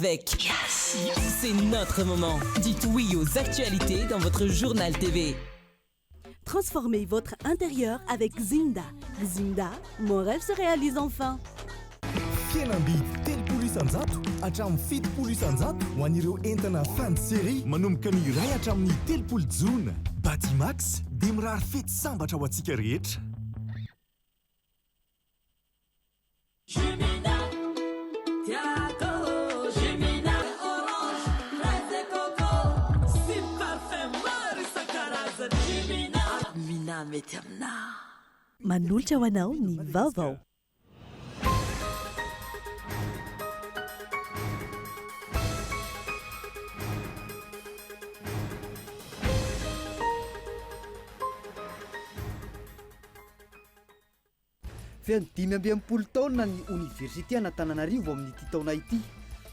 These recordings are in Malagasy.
Avec c'est notre moment. Dites oui aux actualités dans votre journal TV. Transformez votre intérieur avec Zinda. Zinda, mon rêve se réalise enfin. Fianambidy telopolo isanjato hatramin'ny fitopolo isanjato ho an'ireo entana fansery manomboka ny iray hatramin'ny telopolo jona. Batimax dia mirary fety sambatra ho antsika rehetra. Manolotra ho anao ny vaovao. Feno 5 taona ny Université Antananarivo amin'ity taona ity.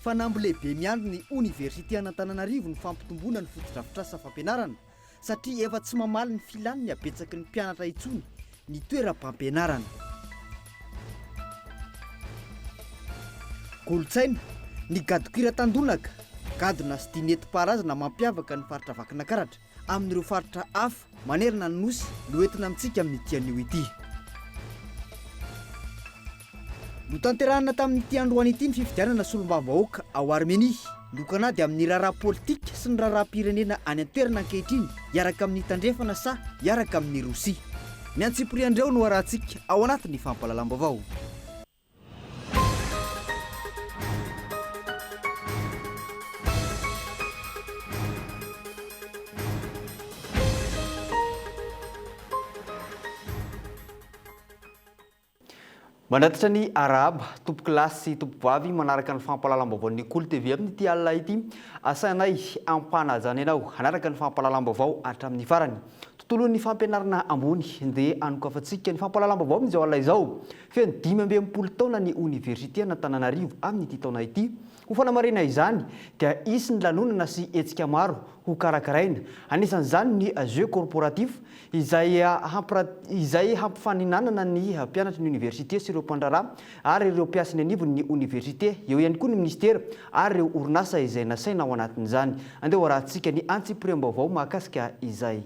Fanamby lehibe miandry ny Université Antananarivo ny fampitomboana ny fotodrafitrasa fampianarana satria efa tsy mamaly ny filany ny abetsaky ny mpianatra intsony ny toeram-pampianarana. Kolotsaina ny gadokira tandonaka, gadona sy dineti-paharazana mampiavaka ny faritra Vakinakaratra amin'ireo faritra hafa manerana ny nosy no entina amintsika amin'ity anio ity. Notanterahana tamin'ity androany ity ny fifidianana solombavam-bahoaka ao Armenia. Lokana dia amin'ny raharaha politika sy ny raharaham-pirenena any an-toerana ankehitriny iaraka amin'ny tandrefana sa iaraka amin'ny Rosia. Ny Antsipriandreo no arahantsika ao anatin'ny fampahalalam-baovao. Manatitra ny araba, tompo-kilasy sy tompo-bavy manaraka ny fampahalalam-baovao ny Kolo TV amin'ity alina ity. Asanay ampanajana ianao hanaraka ny fampahalalam-baovao hatramin'ny farany. Tontolon'ny fampianarana ambony dia anokafantsika ny fampahalalam-baovao amin'izao alina izao. Feno 5 taona ny Université Antananarivo amin'ity taona ity. Ho fanamarena izany dia isy ny lanonana sy hetsika maro ho karakaraina. Anisan'izany ny jeu corporatif izay hampifaninanana ny mpianatra ny université sy ireo mpandrarà ary ireo mpiasany anivon'ny université, eo ihany koa ny ministera ary ireo orinasa izay nasaina ao anatin'izany. Andeha ho arahantsika ny antsipriam-baovao mahakasika izay.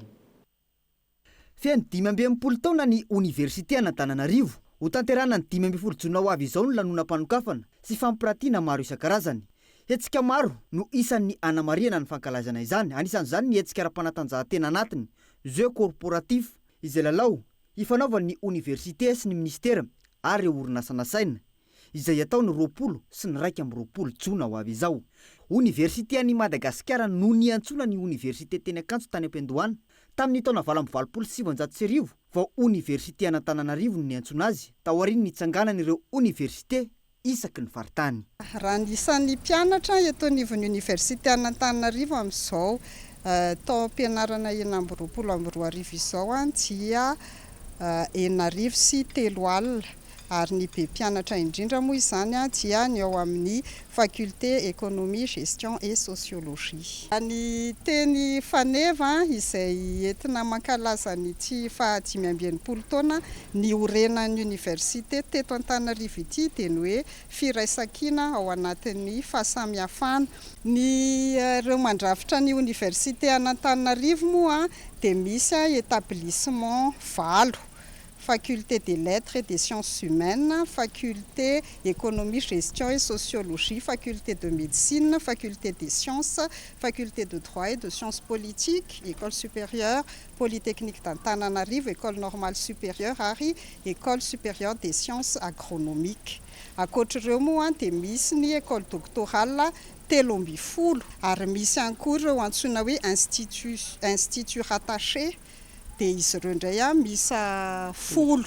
Feno 5 taona ny Université Antananarivo. Ho tanterana ny 5 jona ho avy izao ny lanonam-panokafana sy fampiratiana maro isan-karazany. Hetsika maro no isan'ny anamarihana ny fankalazana izany. Anisan'izany ny hetsika ara-panatanjahantena anatiny, jeu corporatif, izay lalao ifanaovan'ny université sy ny ministera ary orinasa nasaina izay ataony 20 sy ny 21 jona ho avy izao. Université any Madagasikara no niantsona ny université teny Akanjo tany Ampendohana tamin'ny taona 1970 vao Université Antananarivo no niantsona azy taorian'ny nitsanganan'ireo université isaky ny faritany. Raha ny isan'ny mpianatra eto anivon'ny Université Antananarivo amin'izao taom-pianarana 2022 izao dia 903 alina ary ny be mpianatra indrindra moa izany dia ny ao amin'ny faculté économie, gestion et sociologie. Ny teny faneva izay entina mankalaza nyty fa 5 taona ny orenan'ny université teto Antananarivo ity dia ny hoe firaisan-kina ao anatin'ny fahasamihafana. Ny ireo mandrafitra ny Université Antananarivo moa dia misy établissement valo: faculté des lettres et des sciences humaines, faculté économie, gestion et sociologie, faculté de médecine, faculté des sciences, faculté de droit et de sciences politiques, école supérieure polytechnique d'Antananarivo, école normale supérieure ary école supérieure des sciences agronomiques. Ankoatr'ireo moa dia misy ny école doctorale 13 ary misy ihany koa ireo antsoina hoe institut rattaché dia izy ireo indray misa 10.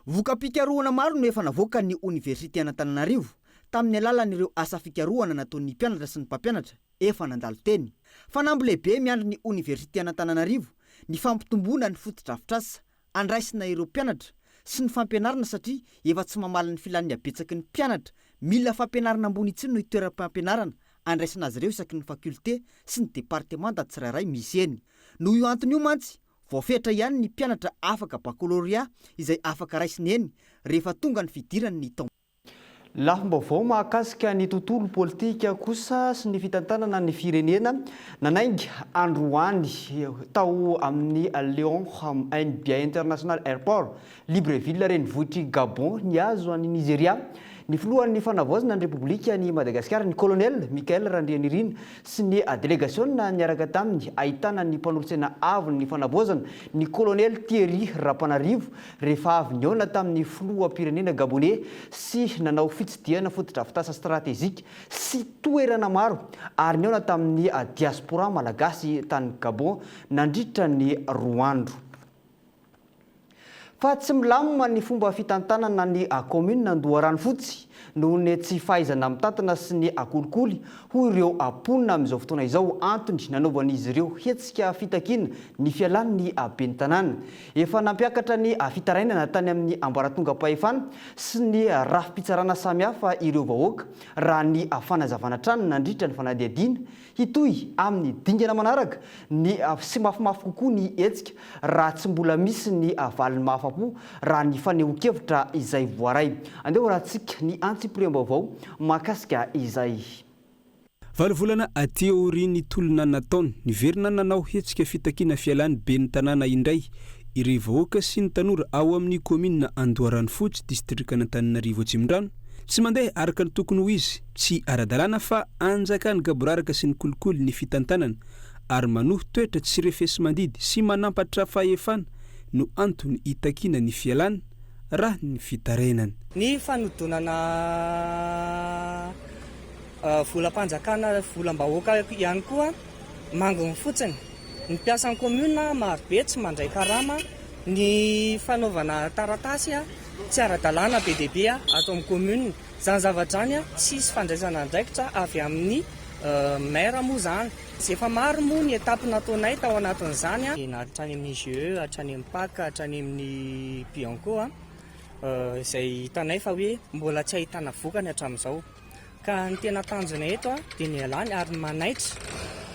Voka-pikarohana maro no efa navoaka ny Université Antananarivo tamin'ny alalan'ireo asa fikarohana nataon'ny mpianatra sy ny mpampianatra efa nandalo teny. Fanamby lehibe miandry ny Université Antananarivo ny fampitomboana ny fotodrafitrasa andraisina ireo mpianatra sy ny fampianarana satria efa tsy mamaly ny filan'ny abetsaky ny mpianatra. Mila fampianarana ambony itsiny no toeram-pampianarana andraisina azy ireo isaky ny faculté sy ny département tsirairay misy eny. Noho io antony io mantsy voafetra ihany ny mpianatra afaka baccalauréat izay afaka raisiny eny rehefa tonga ny fidirany ny taona. lafim-baovao mahakasika ny tontolo politika kosa sy ny fitantanana ny firenena nanaingy androany tao amin'ny Léon N-Bia International Airport Libreville renivohitry Gabon ny azo any Nigeria ny filohan'ny fanavaozana ny Repoblika ny Madagasikara ny colonel Michael Randrianirina sy ny délégation niaraka taminy ahitana ny mpanolotsena avy ny fanavaozana ny colonel Thierry Rapanarivo rehefa avy niona tamin'ny filoham-pirenena gabonais sy nanao fitsidiana fotodrafitasa stratégique sy toerana maro ary niona tamin'ny diaspora malagasy tany Gabon nandritra ny roa andro. Fa tsy milamina ny fomba fitantanana ny commune Andoharanofotsy noho ny tsy fahaizana mitantana sy ny akolikoly ho ireo amponina amin'izao fotoana izao antony nanaovan'izy ireo hetsika fitakiana ny fialan'ny ben'ny tanàna. Efa nampiakatra ny fitarainana tany amin'ny ambaratongam-pahefana sy ny rafim-pitsarana samihafa ireo vahoaka raha ny fanazavana trano nandritra ny fanadihadiana hitoy amin'ny dingana manaraka ny sy mafimafy kokoa ny hetsika raha tsy mbola misy ny valiny mahafapo raha ny fanehoan-kevitra izay voaray. Andeha rahantsika ny antsipriam-baovao mahakasika izay. Valovolana aty aoriany tolona nataony niverina nanao hetsika fitakiana fialan'ny ben'ny tanàna indray ireo vahoaka sy ny tanora ao amin'ny commune Andoharanofotsy distrikana Antananarivo Atsimondrano tsy mandeha araka ny tokony ho izy tsy ara-dalàna fa anjakany gaboraraka sy ny kolikoly ny fitantanana ary manohy toetra tsy refesy mandidy sy manampatra fahefana no antony hitakiana ny fialana raha ny fitarainana. Ny fanodonana volam-panjakana volam-bahoaka ihany koa mangony fotsiny ny mpiasan'ny commune marobe tsy mandray karama ny fanaovana taratasy tsy ara-dalàna be dia be ato amin'ny commune zany zavatra zany tsisy fandraisana andraikitra avy amin'ny maire moa zany sy efa maro moa ny etape nataonay tao anatin'izany hatrany amin'ny GE hatrany amin'ny PAC hatrany amin'ny Bianco izay hitanay fa hoe mbola tsy ahitana vokany hatramin'izao ka ny tena tanjona eto dia ny alany ary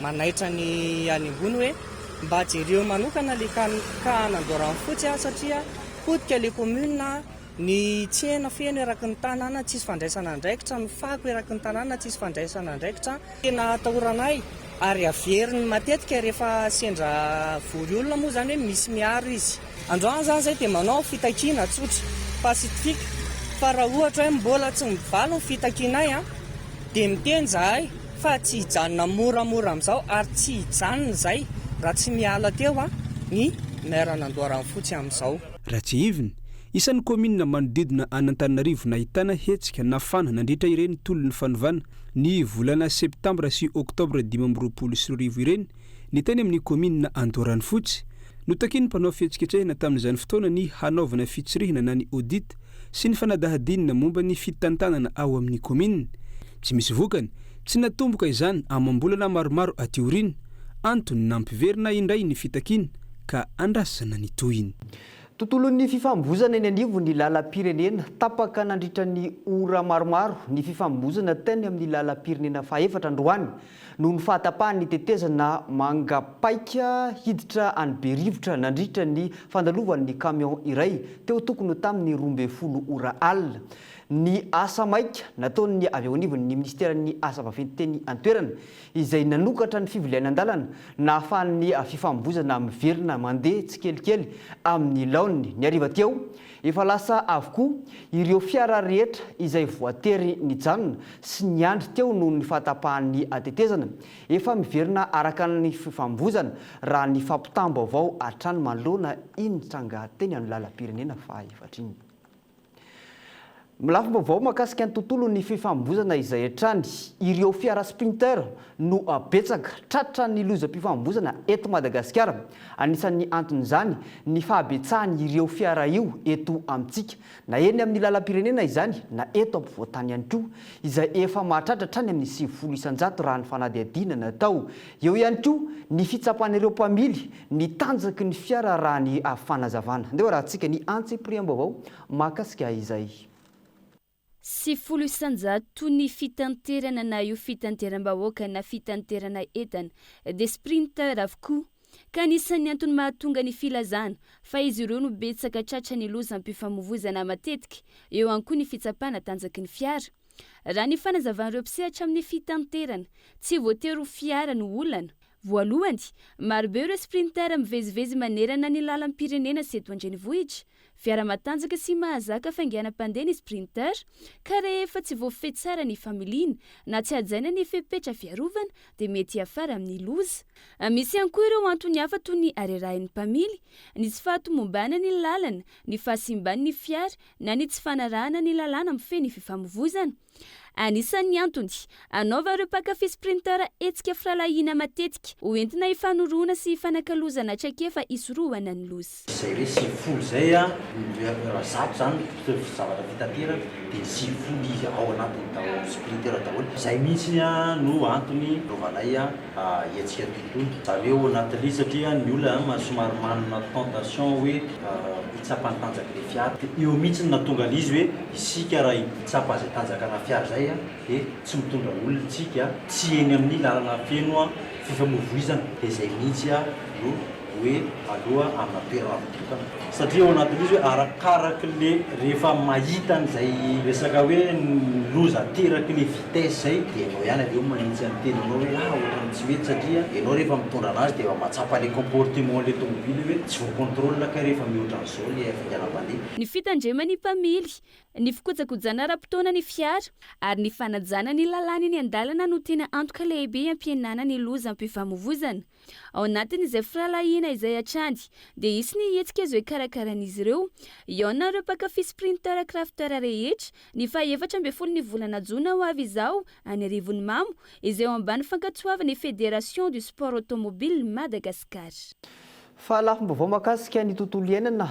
manaitra ny any ambony hoe mba jereo manokana le ka Andoharanofotsy satria potika le commune ny tsena feno eraky ny tanàna tsisy fandraisana andraikitra ny fako eraky ny tanàna tsisy fandraisana andraikitra tena atahoranay ary averiny matetika rehefa sendra vory olona moa zany hoe misy miaro izy androany zany zay dia manao fitakiana tsotra pasifika fa raha ohatra hoe mbola tsy mivaly ny fitakianay dia miteny zahay fa tsy hijanona moramora amin'izao ary tsy hijanona zay raha tsy miala teo ny maire Andoharanofotsy amin'izao. Raha tsy hiviny isan'ny commune manodidina Antananarivo nahitana hetsika nafana nandritra ireny tolon'ny fanovana ny volana septambra sy oktobra 2024 ireny ny teny amin'ny commune Andoharanofotsy notakiny mpanao fihetsiketsehina tamin'izany fotoana ny hanaovana fitsirihina na ny audit sy ny fanadahadinina momba ny fitantanana ao amin'ny commune. Tsy misy vokany tsy natomboka izany amam-bolana maromaro aty aoriana antony nampiverina indray ny fitakiana ka andrasana ny tohiny. Tontolon'ny fifambozana eny anivo ny lalam-pirenena tapaka nandritra ny ora maromaro ny fifambozana teny amin'ny lalam-pirenena faefatra androany noho ny fahatapahan'ny tetezana mangapaika hiditra any Berivotra nandritra ny fandalovan'ny camion iray teo tokony tamin'ny 12 ora alina. Ny asa maika nataon'ny avy ao anivon'ny ministèren'ny asa vaventy teny an-toerana izay nanokatra ny fiviliana-dalana na ahafahan'ny fifambozana miverina mandeha tsy kelikely amin'ny laony ny ariva teo efa lasa avokoa ireo fiara rehetra izay voatery nijanona sy niandry teo noho ny fahatapahan'ny tetezana efa miverina araka ny fifambozana raha ny fampitam-baovao hatrany manoloana iny tranga teny amin'ny lalam-pirenena faefatra iny. Milafim-baovao mahakasika ny tontolon'ny fifambozana izay hatrany ireo fiara sprinter no betsaka tratra ny lozam-pifambozana eto Madagasikara. Anisan'ny anton'izany ny fahabetsahany ireo fiara io eto amintsika na eny amin'ny lalam-pirenena izany na eto ampovoantany ihany koa izay efa mahatratra hatrany amin'ny 90 isan-jato raha ny fanadihadiana natao. Eo ihany koa ny fitsapan'ireo mpamily ny tanjaky ny fiara raha ny fanazavana. Andeha rahantsika ny antsipriam-baovao mahakasika izay. 90 isan-jato ny fitanterana na io fitanteram-bahoaka na fitanterana entana dia sprinter avokoa ka anisan'ny antony mahatonga ny filazana fa izy ireo no betsaka tratra ny loza ampifamovoizana matetika eo ihany koa ny fitsapana tanjaky ny fiara. Raha ny fanazavan'ireo mpisehatra amin'ny fitanterana tsy voatery ho fiara no olana. Voalohany, marobe ireo sprinter mivezivezy manerana ny lalam-pirenena sy eto andrenivohitra. Fiara matanjaka sy mahazaka fainganam-pandeha ny sprinter ka rehefa tsy voafehy tsara ny familiana na tsy hajaina ny fepetra fiarovana dia mety hiafara amin'ny loza. Misy ihany koa ireo antony hafa toy ny arerahin'ny mpamily, ny tsy fahatomombana ny lalana, ny fahasimban'ny fiara na ny tsy fanarahana ny lalàna mifehy ny fifamovoizana. Anisan'ny antony, anaova ireo mpakafy sprinter hetsika firalahiana matetika ho entina hifanoroana sy hifanakalozana hatrake fa hisorohana ny loza. Izay re sivifolo zay a raha zato zany zavatra fitaterana dia sivifolo izy ao anatin'ny sprinter daholo. Izay mihitsy no antony rovanay hetsika tontolo. Zareo anatin'ilay satria ny olona somary manana tentation hoe hitsapany tanjaka le fiara. Eo mihitsy natonga izy hoe isika raha hitsapa azy tanjakana fiara zay dia tsy mitondra olona tsika tsy eny amin'ny lalana feno fifamovoizana. Dia izay mihitsy no hoe aloha amina toerana mitokana. Satria ao anatin'izy hoe arakaraka le rehefa mahita an'izay resaka hoe loza teraky le vitesse zay dia ianao ihany aveo manintsy ny tenanao hoe ohatrany tsy mety satria ianao rehefa mitondra anazy dia mahatsapa le comportement le tomobile hoe tsy voacontrôle ka rehefa mihoatra an'izao le fainganam-pandeha. Ny fitandreman'ny mpamily, ny fikojakojana ara-potoana ny fiara ary ny fanajana ny lalàna ny an-dalana no tena antoka lehibe ampihenana ny loza ampifamovoizana. Ao anatin'izay firalahiana izay hatrany dia isy ny hetsika azo hoe karakaran'izy ireo. Iona ireo mpakafy sprinter crafter rehetra ny faha-efatra ambin'ny folo ny volana Jona ho avy izao any Arivon'ny Mamo izay ao ambany fankatsoavana Fédération du Sport Automobile Madagascar. Fa lafim-baovao mahakasika ny tontolo iainana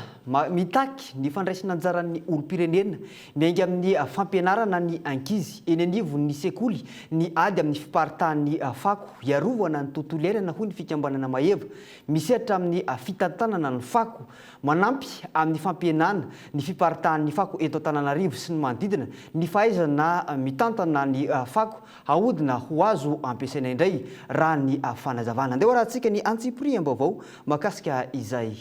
mitaky ny fandraisana anjaran'ny olom-pirenena miainga amin'ny fampianarana ny ankizy eny anivon'ny sekoly ny ady amin'ny fiparitahan'ny fako iarovana ny tontolo iainana hoy ny fikambanana maheva misehatra amin'ny fitantanana ny fako manampy amin'ny fampienana ny fiparitahan'ny fako eto Antananarivo sy ny manodidina ny fahaizana mitantana ny fako ahodina ho azo ampiasaina indray raha ny fanazavana. Andeha rahantsika ny antsipriam-baovao mahakasika izay.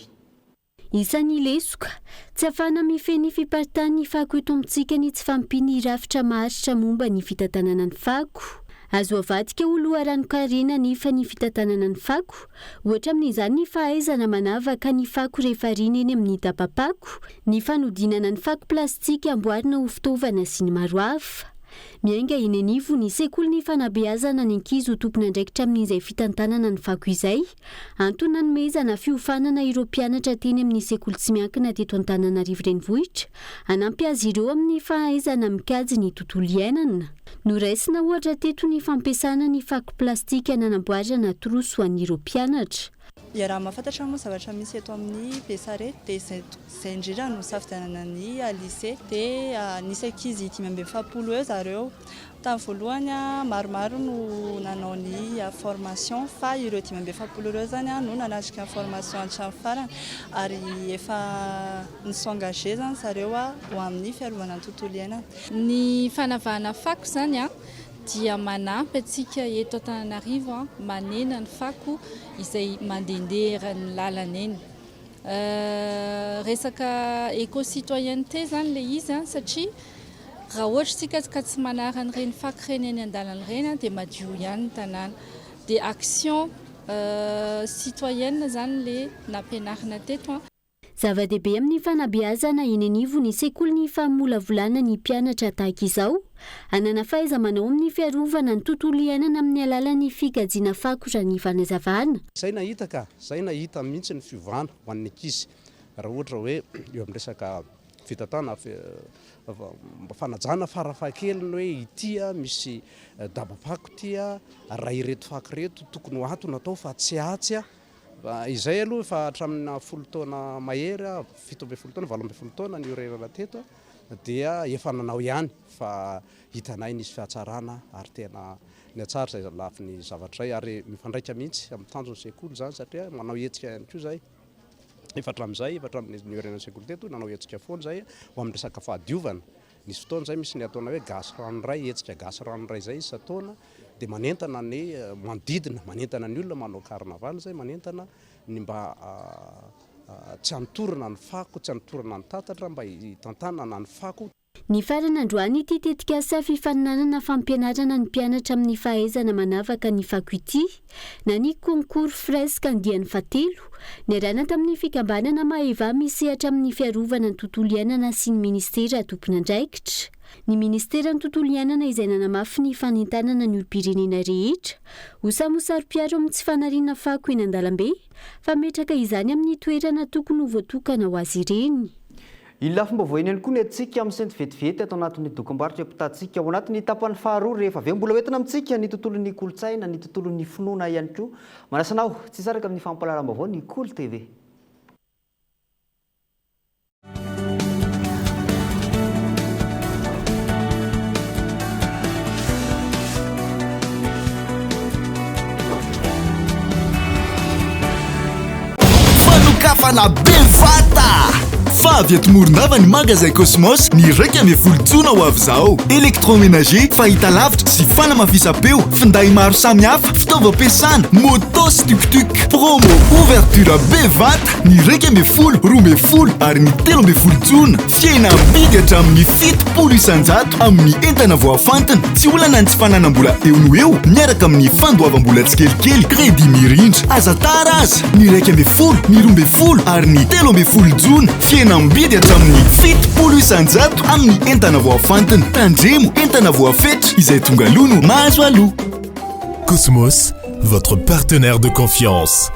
Isan'ny lesoka tsy afana mifeny fiparitahan'ny fako eto amintsika ny tsy fampiny rafitra maharitra momba ny fitantanana ny fako. Azo avadika ho loharanokarena nefa ny fitantanana ny fako, ohatra amin'izany ny fahaizana manavaka ny fako rehefa riny eny amin'ny daba-pako, ny fanodinana ny fako plastika amboarina ho fitaovana sy ny maro hafa. Miainga eny anivo ny sekoly ny fanabeazana ny ankizy ho tompona andraikitra amin'izay fitantanana ny fako izay, antony nanomezana fiofanana ireo mpianatra teny amin'ny sekoly tsy miankina teto Antananarivo renivohitra, hanampy azy ireo amin'ny fahaizana mikajy ny tontolo iainana. Noraisina ohatra teto ny fampiasana ny fako plastika nanamboarana troso ho an'ireo mpianatra. Raha mahafantatra moa zavatra misy eto amin'ny Besarety dia izay indrindra no safidianana ny lycée dia nisy ankizy 570 eo zareo. Tamin'ny voalohany maromaro no nanao ny formation fa ireo 570 eo zany no nanatrika formation hatramin'ny farany ary efa nisengage zany zareo ho amin'ny fiarovana ny tontolo iainana. Ny fanavahana fako zany dia manampy antsika eto Antananarivo manena ny fako izay mandehandeha ny lalana eny. Resaka éco-citoyenneté zany le izy satria raha ohatra tsika ka tsy manara an'ireny fako ireny eny an-dalana ireny dia madio ihany ny tanàna. Dia action citoyenne zany le nampianarina teto. Zava-dehibe amin'ny fanabeazana eny anivo ny sekoly ny famolavolana ny mpianatra tahaka izao, hanana fahaiza-manao amin'ny fiarovana ny tontolo iainana amin'ny alalan'ny fikajiana fako raha ny fanazavana. Zay nahita mihitsy ny fiovana ho an'ny ankizy raha ohatra hoe eo amin'ny resaka fitatana fanajana farafahakeliny hoe itya misy daba-pako tya raha ireto fako reto tokony ho ato natao fa tsy atsy izay aloha fa hatramina 10 taona mahery 17 taona 18 taona ny orerana teto dia efa nanao ihany fa hitanay nisy fihatsarana ary tena ny atsara izay lafin'ny zavatra izay ary mifandraika mihitsy amin'ny tanjon'ny sekoly zany satria manao hetsika ihany koa zay efa hatramin'ny orerana sekoly teto nanao hetsika foana zay ho amin'ny resaka fahadiovana. Nisy fotoana zay misy ny ataona hoe gasy ranoray, hetsika gasy ranoray zay isatona dia manentana ny manodidina, manentana ny olona manao carnaval zay, manentana ny mba tsy anotorana ny fako tsy anotorana ny tatatra mba hitantanana ny fako. Ny farana androany ity tetika asa fifaninanana fampianarana ny mpianatra amin'ny fahaizana manavaka ny fako ity na ny concours fresque andiany fatelo niarana tamin'ny fikambanana Maheva misehatra amin'ny fiarovana ny tontolo iainana sy ny ministera tompon'andraikitra. Ny ministera ny tontolo iainana izay nanamafy ny fanintanana ny olopirenena rehetra ho samosarom-piaro amin'ny tsy fanariana fako eny an-dalambe fa metraka izany amin'ny toerana tokony ho voatokana ho azy ireny. Ila fomba voainy ihany koa ny antsika amin'ny sainty vetivety ato anatin'ny dokam-barotra ampitantsika ao anatin'ny tapany faharoa rehefa avy eo mbola hoentina amintsika ny tontolon'ny kolotsaina ny tontolon'ny finoana ihany koa. Manasanao tsy saraka amin'ny fampalaram-baovao ny Cool TV. Fanokafana bevata fa avy eto Morondava ny magasin Cosmos ny raika amby folo jona ho avy zao. Électroménager, fahita lavitra sy fanamafisam-peo, finday maro samihafa, fitaovam-piasana, moto sy tuk-tuk. Promo ouverture bevata ny raika amby folo, roa amby folo ary ny telo amby folo jona. Fiaina amidy hatramin'ny 700 isanjato amin'ny entana voafantina. Tsy olana ny tsy fananam-bola eo no eo miaraka amin'ny fandoavam-bola tsikelikely crédit mirindra. Aza tara aza ny raika amby folo, ny roa amby folo ary ny telo amby folo jona. Fiaina amidy hatramin'ny 700 isanjato amin'ny entana voafantina. Tandremo entana voafetra izay tonga aloha no mahazo aloha. Cosmos, votre partenaire de confiance.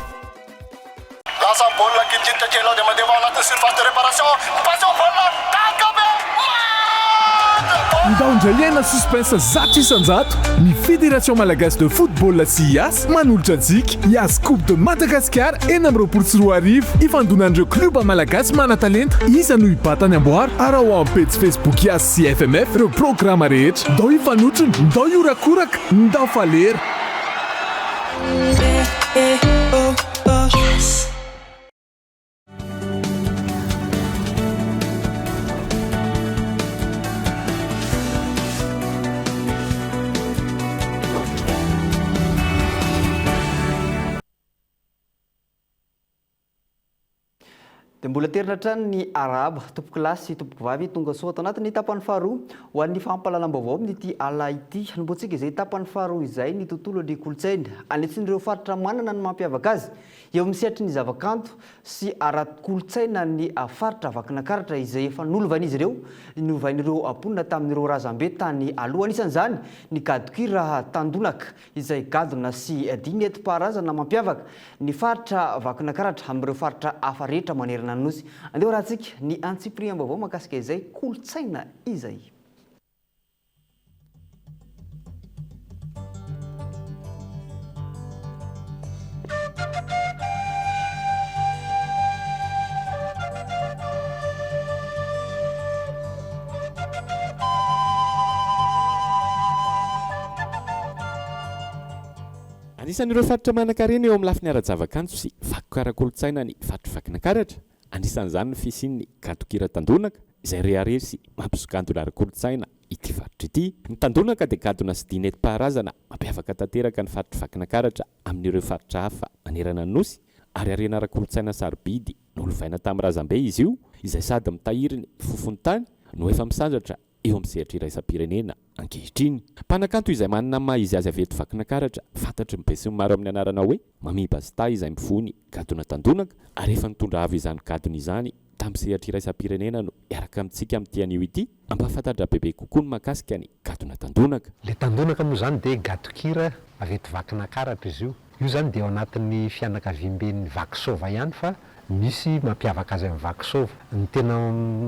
Lasa bola kitita kela dia mandeva anaty surface de réparation. Passou bola takabe. Ndaondraiana suspense zato isanjato ny Fédération Malagasy de Football sy IAS manolotra antsika IAS Coupe de Madagascar eny amin'ny 24 arivo ifandonan'ireo kluba malagasy mana-talenta iza no hibatany amboary ary ao amin'ny page Facebook IAS sy FMF ireo programa rehetra ndao ifanotrony ndao iorakoraka ndao falera. Dia mbola terina hatrany ny araba tompoko lasy sy tompoko vavy tonga soa ato anatin'ny tapany faharoa ho an'ny fampahalalam-baovao amin'ity ala ity. Hanomboantsika izay tapany faharoa izay ny tontolo ny kolotsaina anetsin'ireo faritra manana ny mampiavaka azy eo amin'ny sehatry ny zavakanto sy ara-kolotsaina ny faritra vakinankaratra izay efa nolovan'izy ireo novan'ireo amponina tamin'ireo razambe tany aloha. Anisan'izany ny gadokira tandonaka izay gadona sy dimy enti-paharazana mampiavaka ny faritra vakinankaratra amin'ireo faritra hafa rehetra manerana nosy. Andeha rahantsika ny antsipriam-baovao mahakasika izay kolotsaina izay. Anisan'ireo faritra manan-karena eo amin'ny lafiny ara-javakanto sy vakoka ara-kolotsaina ny faritra vakinankaratra. Anisan'izany ny fisian'ny gadokira tandonaka izay reharery sy mampisokantona ara-kolotsaina ity faritra ity. Ny tandonaka dia gadona sy dimy enti-paharazana mampiavaka tanteraka ny faritra vakinankaratra amin'ireo faritra hafa manerana ny nosy ary harena ara-kolotsaina sarobidy nolovaina tamin'ny razambe izy io izay sady mitahiry ny fofony tany no efa misandratra eo amin'ny sehatra iraisam-pirenena ankehitriny. Mpanakanto izay manana maha izy azy avy eto vakinankaratra fantatry ny be sy ny maro amin'ny anarana hoe Mamiba Sta izay mivony gadona tandonaka ary efa nitondra avy izany gadona izany tamin'ny sehatra iraisam-pirenena no iaraka amintsika amin'ity anio ity ampahafantatra bebe kokoa ny mahakasika ny gadona tandonaka. Le tandonaka moa zany dia gadokira avy eto vakinankaratra izy io. Io zany dia ao anatin'ny fianakaviam-ben'ny vakisova ihany fa misy mampiavaka azy amin'ny vakisova. Ny tena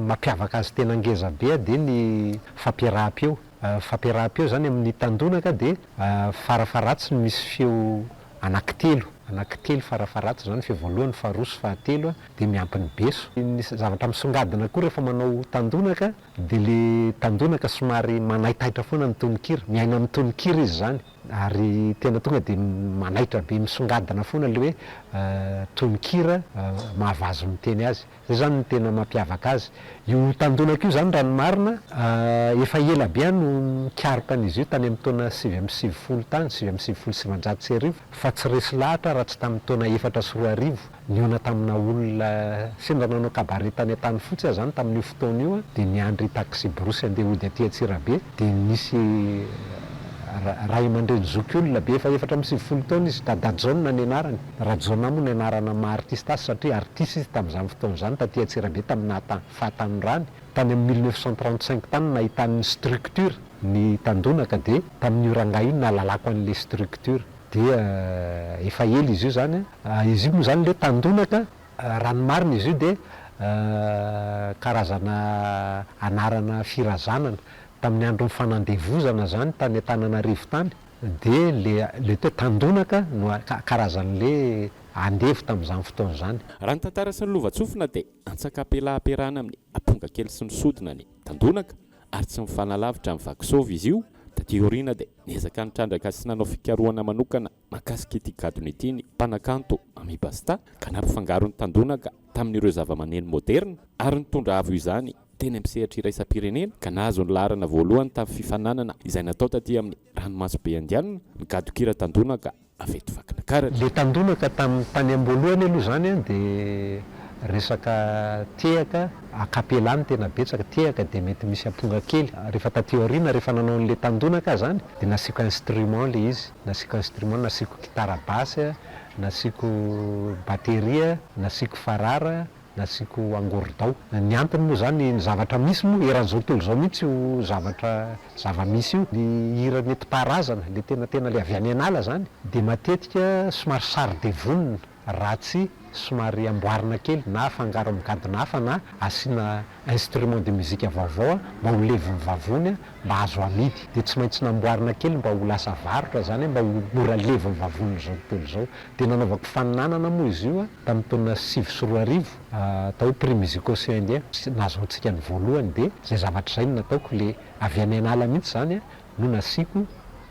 mampiavaka azy tena ngeza be dia ny fampiaraham-peo. Fampiaraham-peo zany amin'ny tandonaka dia farafaratsy misy feo anankitelo. Anankitelo farafaratsy zany feo voalohany, faharoa sy fahatelo dia miampy ny beso. Ny zavatra misongadina koa rehefa manao tandonaka dia le tandonaka somary manaitaitra foana ny tononkira. Miaina amin'ny tononkira izy zany. ary tena tonga dia manaitra be misongadina foana le hoe tonikira mahavazo miteny azy zay zany ny tena mampiavaka azy io tandonaka io zany ranomarina efa ela be no mikaroka an'izy io tany amin'ny taona 7 tany 7 fa tsy resy lahatra raha tsy tamin'ny taona 4 niona tamina olona sendra nanao kabare tany an-tany fotsy zany tamin'io fotoana io dia niandry taxi brosy andeha hody aty Antsirabe dia nisy ray aman-dreny zoky olona be efa 7 taona izy Dadajaona ny anarany Rajaona moa ny anarana maha-artiste azy satria artiste izy tamin'izany fotoana zany taty Antsirabe tamina fahatanorany tany amin'ny 1935 tany nahitany structure ny tandonaka dia tamin'io rangahy io nalalako an'le structure dia efa ela izy io zany izy io moa zany le tandonaka ranomarina izy io dia karazana anarana firazanana tamin'ny andro mifanandevozana zany tany Antananarivo tany dia le toe tandonaka no karazan'le andevo tamin'izany fotoana zany raha ny tantara sy ny lovatsofina dia antsakapelahamperahana amin'ny aponga kely sy ny sodina ny tandonaka ary tsy mifanalavitra amin'ny vakisovy izy io taty oriana dia niezaka nitrandraka sy nanao fikarohana manokana makasika ity gadony ity ny mpanakanto Ami Basta ka nampifangaron'ny tandonaka tamin'ireo zava-maneno moderna ary nitondra avo izany teny amin'ny sehatra iraisam-pirenena ka nahazo ny laharana voalohany tamin'ny fifananana izay natao taty amin'ny ranomasobe Indianina ny gadokira tandonaka aveto Vakinakaratra. Le tandonaka tany am-boalohany aloha zany dia resaka tehaka akapelany tena betsaka tehaka dia mety misy aponga kely rehefa taty aoriana rehefa nanao an'le tandonaka zany dia nasiko instrument le izy nasiko instrument nasiko gitara basy nasiko bateria nasiko farara nasiko angordao ny antony moa zany ny zavatra misy moa eran'izao tontolo zao mihitsy io zava-misy io ny hira nentim-paharazana le tena le avy any an'ala zany dia matetika somary sary-devonina ratsy somary amboarina kely na afangaro amigadona hafa na asiana instrument de musique vaovao mba ho leviny vavony mba azo amidy dia tsy maintsy namboarina kely mba ho lasa varotra zany mba ho mora leviny vavony zao tontolo zao dia nanaovako faninanana moa izy io tamin'ny taona 9 tao prix musique océan indien nahazoantsika ny voalohany dia zay zavatra zay no nataoko le avy any an'ala mihitsy zany no nasiko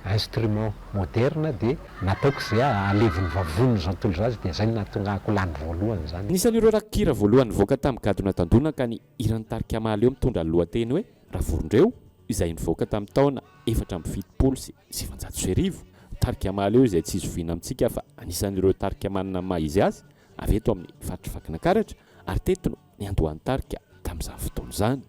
instrument moderne dia nataoko zay aleviny vavony zao tontolo zao azy dia zay natongako lany voalohany zany nisan'ireo rakikira voalohany voaka tamin'ny gadona tandonaka ny iran'ny tarika mahaleo mitondra ny lohateny hoe Ravorondreo izay nivoaka tamin'ny taona 470 sy 700 tarika mahaleo izay tsy izoviana amintsika fa anisan'ireo tarika manana maha izy azy avy eto amin'ny faritry Vakinakaratra ary tetino ny andohan'ny tarika tamin'izany fotoana izany.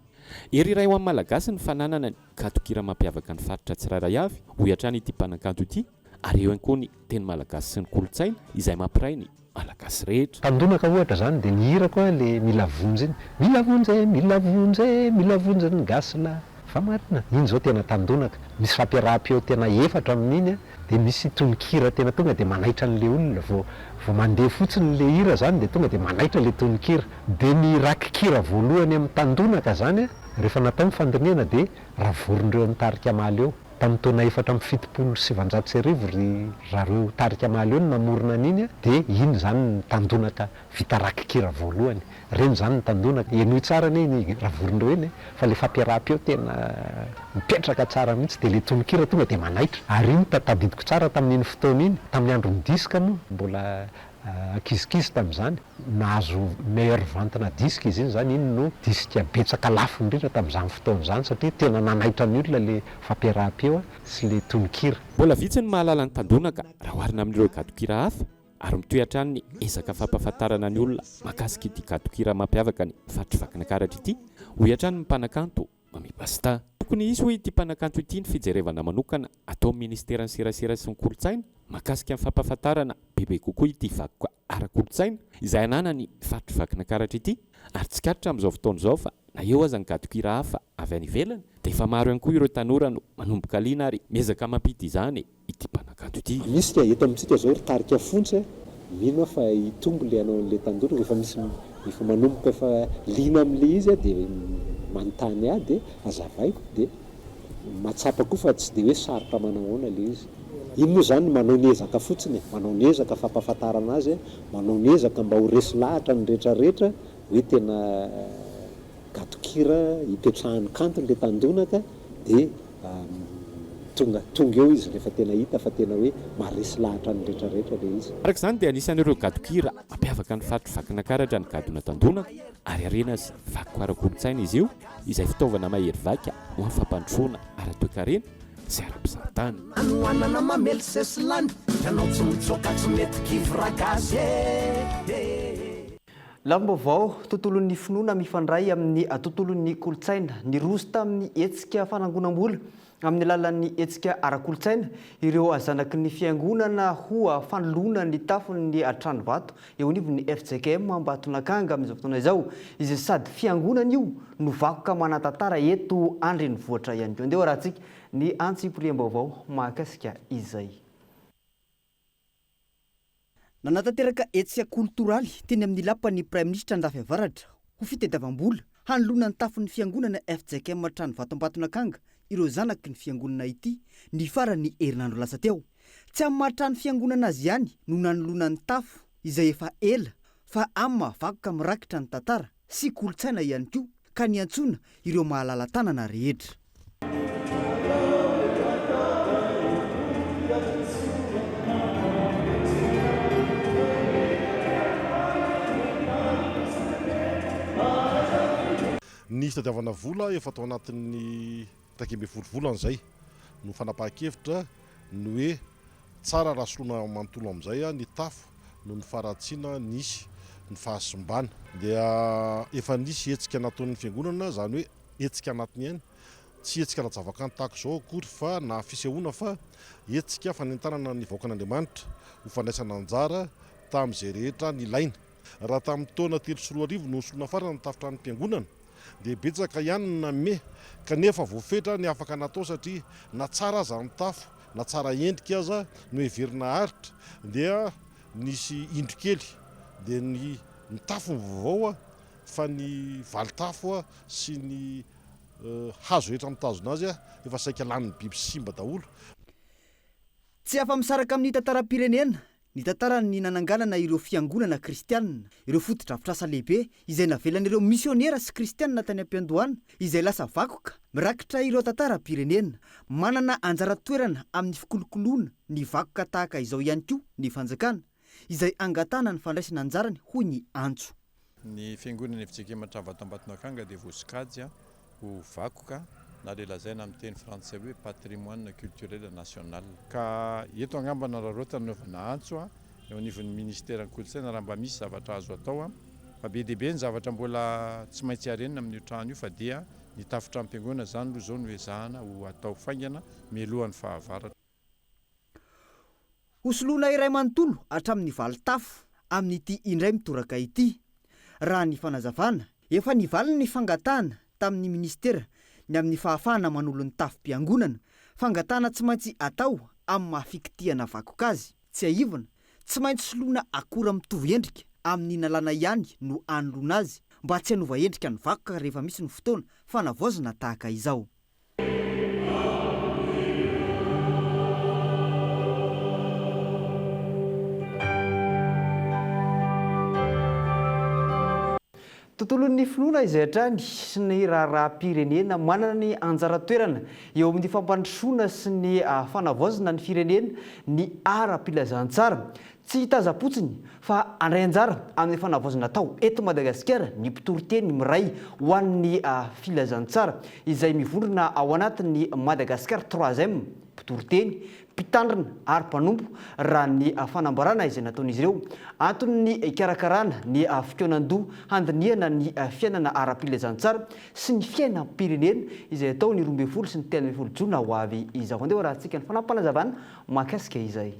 Ery iray ho amin'ny malagasy ny fananana ny gadokira mampiavaka ny faritra tsirairay avy ho hatrany ity mpanakanto ity ary eo ihany koa ny teny malagasy sy ny kolontsaina izay mampiray ny malagasy rehetra. Tandonaka ohatra zany dia ny hira koa le milavonjy milavonjy ny gasina fa marina iny zao tena tandonaka misy fampiaraham-peo tena efatra amin'iny dia misy tonikira tena tonga dia manaitra an'le olona vao mandeha fotsiny le hira zany dia tonga dia manaitra le tonikira dia ny rakikira voalohany amin'ny tandonaka zany rehefa natao mifandinena dia Ravorondreo nitarika maleo tamin'ny taona 470 ry rareo tarika maleo no namorona an'iny dia iny zany ny tandonaka vita rakikira voalohany reny zany ny tandonaka enoy tsara ny Ravorondreo eny fa le fampiaraham-peo tena mipetraka tsara mihitsy dia le tonikira tonga dia manaitra ary iny tadidiko tsara tamin'iny fotoana iny tamin'ny andro ny diska moa mbola akizikizy tamin'izany nahazo meilleure vente na diska izy iny zany iny no diska betsaka lafo indrindra tamin'izany fotoana zany satria tena nanaitra ny olona le fampiaraham-peo sy le tonikira. Mbola vitsy ny mahalala ny tandonaka raha oharina amin'ireo gadokira hafa ary mitoehatrany ny ezaka fampahafantarana ny olona makasika ity gadokira mampiavaka ny faritry Vakinakaratra ity ho hatrany ny mpanakanto Ami Basta. Tokony isy hoe ity mpanakanto ity ny fijerevana manokana atao amin'ny ministeran'ny serasera sy ny kolontsaina makasika amin'ny fampahafantarana bebe kokoa ity vakoka ara-kolontsaina izay anana ny faritry Vakinakaratra ity ary tsy katotra amin'izao fotoana izao fa na eo aza ny gadokira hafa avy any ivelany dia efa maro ihany koa ireo tanora no manomboka liana ary miezaka mampity izany ity mpanakanto ity. Misy dia eto amintsika zao ry tarika fontsy mino fa hitombo le anao an'le tandonaka efa misy efa manomboka fa liana amin'le izy dia manontany dia azavaiko dia matsapa koa fa tsy dia hoe sarotra manahoana le izy. Iny moa zany manao ny ezaka fotsiny manao ny ezaka fampahafantarana azy manao ny ezaka mba ho resy lahatra ny rehetrarehetra hoe tena gadokira hipetrahany kanto le tandonaka dia tonga eo izy rehefa tena hita fa tena hoe maresy lahatra ny rehetrarehetra le izy araka izany dia anisan'ireo gadokira mampiavaka ny fatrovakinankaratra ny gadona tandonaka ary arena sy vakoka ara-kolotsaina izy io izay fitaovana mahery vaika ho amin'ny fampandrosoana ara-toekarena sy ara-mpizahatany anoanana mamely sesilany ianao tsy mitsoka tsy mety kivragazy lambavao tontolon'ny finoana mifandray amin'ny tontolon'ny kolotsaina ny roso tamin'ny hetsika fanangonam-bola amin'ny alalan'ny hetsika ara-kolotsaina ireo azanaky ny fiangonana ho fanoloana ny tafon'ny trano vato eo anivon'ny FJKM Ambatonakanga amin'izao fotoana izao izy sady fiangonana io no vakoka manatantara eto andrenivohitra ihany koa. Andeha rahantsika ny antsipoliam-baovao mahakasika izay. Nanatanteraka hetsika kulturaly teny amin'ny lapan'ny Prime Ministre Andafy Avaratra ho fitadiavam-bola hanoloana ny tafon'ny fiangonana FJKM trano vato Ambatonakanga ireo zanaky ny fiangonana ity ny farany herinandro lasa teo. Tsy amin'ny mahatrano fiangonana azy ihany no nanoloana ny tafo izay efa ela fa amin'ny vakoka mirakitra ny tantara sy kolotsaina ihany koa ka niantsona ireo mahalala tanana rehetra. Ny fitadiavana vola efa atao anatin'ny 20 volan'izay no fanapahan-kevitra ny hoe tsara raha soloana manontolo amin'izay ny tafo no ny faratsiana nisy ny fahasimbana dia efa nisy hetsika nataon'ny fiangonana zany hoe hetsika anatiny ihany tsy hetsika nazavakanto tahaka izao akory fa na fisehoana fa hetsika fanentanana ny vahoakan'Andriamanitra ho fandraisana anjara tamin'izay rehetra ny ilaina. Raha tamin'ny taona 3 no solona farana ny tafitra ny fiangonana dia betsaka ihany name kanefa voafetra ny afaka natao satria na tsara aza ny tafo na tsara endrika aza no heverina haritra dia nisy indro kely dia ny tafo vaovao fa ny valitafo sy ny hazo rehetra mitazona azy efa saika lanin'ny biby simba daholo. Tsy afa-misaraka amin'ny tantaram-pirenena ny tantarany nananganana ireo fiangonana kristianina ireo fotodrafitrasa lehibe izay navelan'ireo misionera sy kristianina tany am-piandohana izay lasa vakoka mirakitra ireo tantaram-pirenena manana anjara toerana amin'ny fikolokoloana ny vakoka tahaka izao ihany koa ny fanjakana izay angatana ny fandraisana anjarany hoy ny antso. Ny fiangonana FJKM trano vato Ambatonakanga dia voasokajy ho vakoka na le lazaina amin'ny teny frantsay hoe patrimoine culturel national ka eto angambana rarota naovana antso eo anivon'ny ministère ny kolotsaina raha mba misy zavatra azo atao fa be dia be ny zavatra mbola tsy maintsy arenina amin'ny trano io fa dia ny tafotram-piangonana zany aloha zao no ezahana ho atao faingana mialohan'ny fahavaratra. Hosoloana iray manontolo hatramin'ny valitafo amin'ity indray mitoraka ity raha ny fanazavana efa nivalina ny fangatahana tamin'ny ministera ny amin'ny fahafahana manolo ny tafom-piangonana fangatahana tsy maintsy atao amin'ny mahafikitiana vakoka azy tsy aivana tsy maintsy soloana akora mitovy endrika amin'ny nalana ihany no anoloana azy mba tsy hanova endrika ny vakoka rehefa misy ny fotoana fanavaozana tahaka izao. Tontolon'ny finoana izay hatrany sy ny raharaham-pirenena manana ny anjara toerana eo amin'ny fampandrosoana sy ny fanavaozana ny firenena ny ara-pilazantsara tsy tazapotsiny fa andray anjara amin'ny fanavaozana tao eto Madagasikara ny mpitoroteny miray ho an'ny filazantsara izay mivondrona ao anatin'ny Madagasikara 3e mpitoroteny mpitandrina ary mpanompo raha ny fanambarana izay nataon'izy ireo antony ny karakarana ny fikonan-doha handiniana ny fiainana ara-pilazantsara sy ny fiainam-pirenena izay atao ny 12 sy ny 13 jona ho avy izao. Andeha rahantsika ny fanampanazavana mahakasika izay.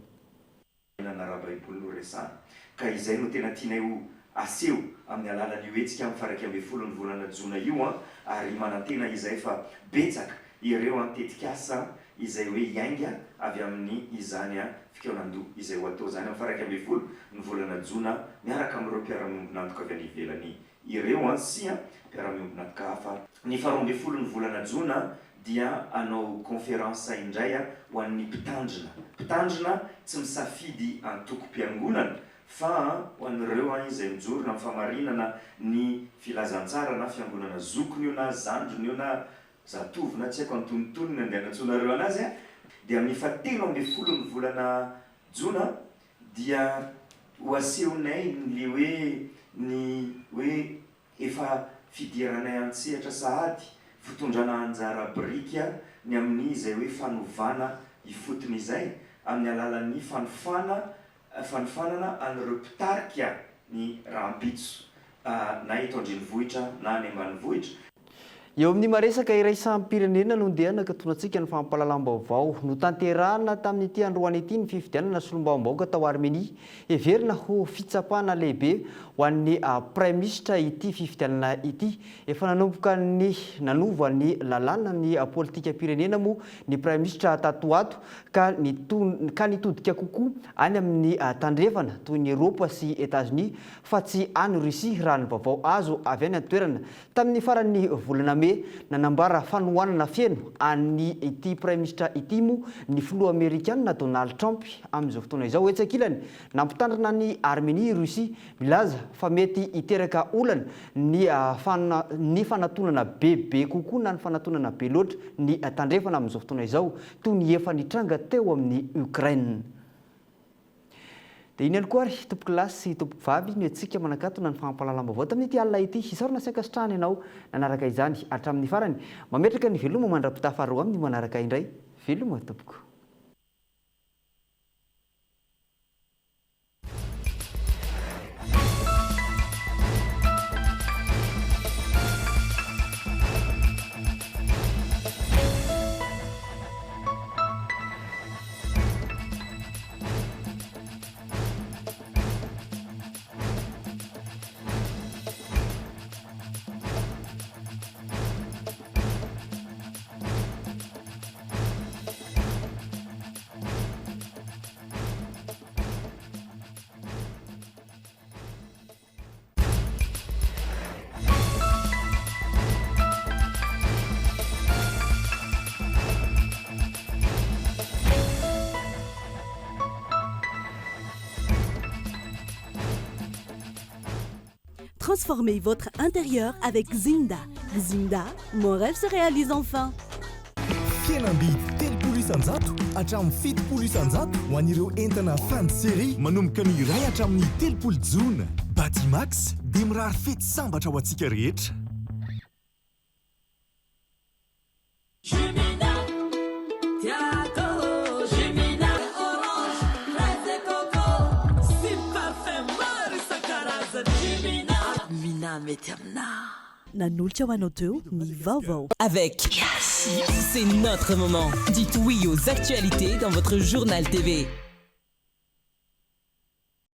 Ara-baiboly no resana ka izay no tena tianay ho aseho amin'ny alalan'io hetsika amin'ny faraika ambin'ny folo ny volana jona io ary manantena izay fa betsaka ireo antetika asa izay hoe iainga avy amin'ny izany fikonan-doha izay ho atao zany amin'ny faraika ambin'ny folo ny volana jona miaraka amin'ireo mpiara-miombonantoka avy any ivelany ireo sy mpiara-miombonantoka hafa. Ny faharoa ambin'ny folo ny volana jona dia anao conférence indray ho an'ny mpitandrina tsy misafidy antoko-piangonana fa ho an'ireo izay mijorona amin'ny famarinana ny filazantsara na fiangonana zokony io na zandrony io na zatovy na tsy haiko antonontonony andeha anatsonareo anazy dia amin'ny fahatelo ambe folo ny volana jona dia hoasehonay le hoe efa fidiranay antsehatra sahady fitondrana anjara brika ny amin'ny izay hoe fanovana ifotony izay amin'ny alalan'ny fanofanana an'ireo mpitarika ny rahampitso na eto andrenivohitra na any ambanivohitra. Eo amin'ny maresaka iray sampirenena no ndehana katonantsika ny fampalalam-baovao no tanterahana tamin'ity androany ity ny fifidianana solombavam-bahoaka tao Armenia heverina ho fitsapahana lehibe ho an'ny praiminisitra ity fifidianana ity efa nanomboka ny nanova ny lalàna ny politika pirenena moa ny praiminisitra tatoato ka nitodika kokoa any amin'ny tandrefana toy ny Eropa sy Etats-Unis fa tsy any Russie raha ny vaovao azo avy any an-toerana tamin'ny faran'ny volana nanambara fanohanana feno any ity praiminisitra ity moa ny filoha amerikanina Donald Trump amin'izao fotoana izao etsakilany nampitandrina ny Armenia Russie milaza fa mety hiteraka olana ny fanatonana bebe kokoa na ny fanatonana be loatra ny tandrefana amin'izao fotoana izao toy ny efa nitranga teo amin'ny Ukraine. Dia iny ihany koa ary tompoko lasy sy tompoko vavy ny antsika manakatona ny fampalalam-baovao tamin'ity alina ity hisarona sy ankasitrahana ianao nanaraka izany hatramin'ny farany mametraka ny veloma mandra-pitafa roa amin'ny manaraka indray veloma tompoko. Transformez votre intérieur avec Zinda. Zinda, mon rêve se réalise enfin. Fienambidy telopolo isanjato hatramin'ny fitopolo isanjato ho an'ireo entana fin de série manomboka ny iray hatramin'ny telopolo jona. Batimax dia mirary fety sambatra ho antsika rehetra. Nanolotra ho anao teo ny vaovao. Avec Yes, c'est notre moment. Dites oui aux actualités dans votre journal TV.